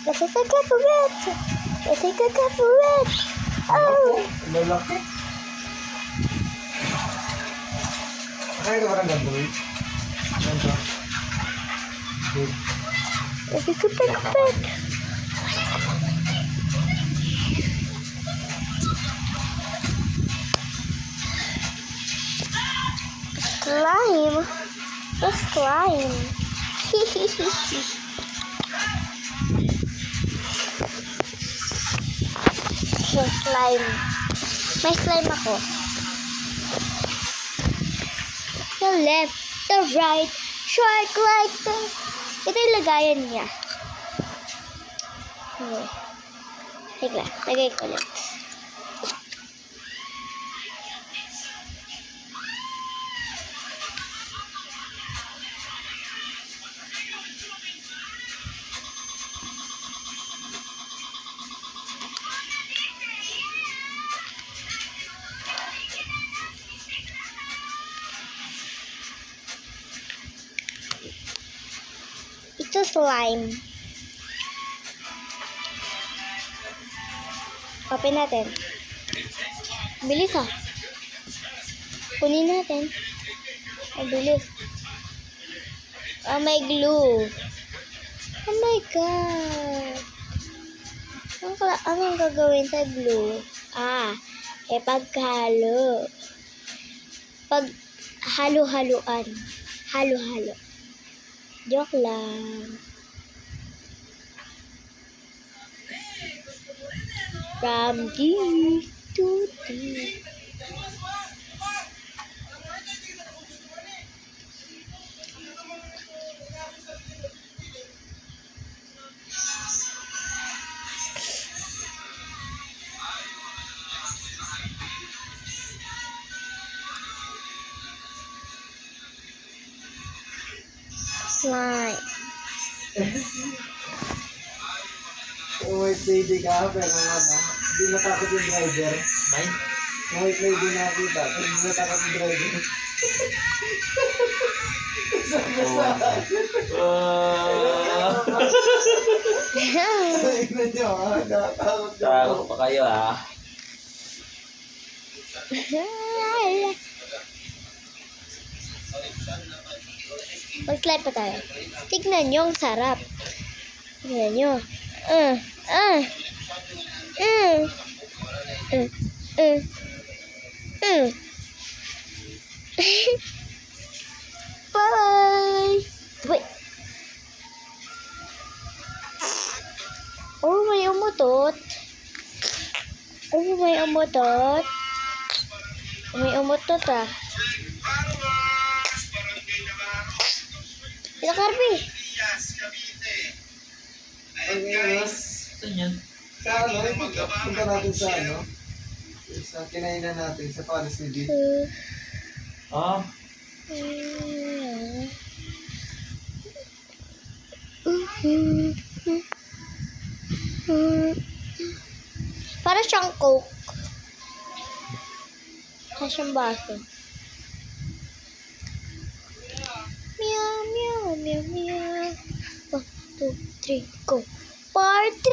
Let's take a cat. Let's take a cat. Oh! Lalaki. Kaya ka parang gagawin? Ano to? Good. Let's take a cat. Slime. The slime. The slime. May slime ako. The left, the right, short like the... Ito yung lagayan niya. Okay. Teka, lagay ko ulit. Ito slime. Open natin. Bilis ah. Kunin natin. Ay, bilis. Oh, may glue. Oh my God. Anong gagawin sa glue? Paghalo. Pag halo-haluan. Halo-halo. Joke lang. From D to D. Slime. White lady ka, pero ano, hindi natakot yung driver. May? White lady nakita, pero hindi natakot yung driver. Tignan nyo, nakatakot ka. Takot pa kayo Mag-slide pa tayo. Tignan nyo, ang sarap. Tignan nyo. Bye! Wait. Oh, may umutot. May umutot. May umutot ah. Ito, Carby. Saan yan? Sa ano, punta natin sa ano, sa kinainan natin, sa Paris ni D. Para siyang Coke. Para siyang baso. Meow, meow, meow, meow. 1, 2, 3, go. Part 3!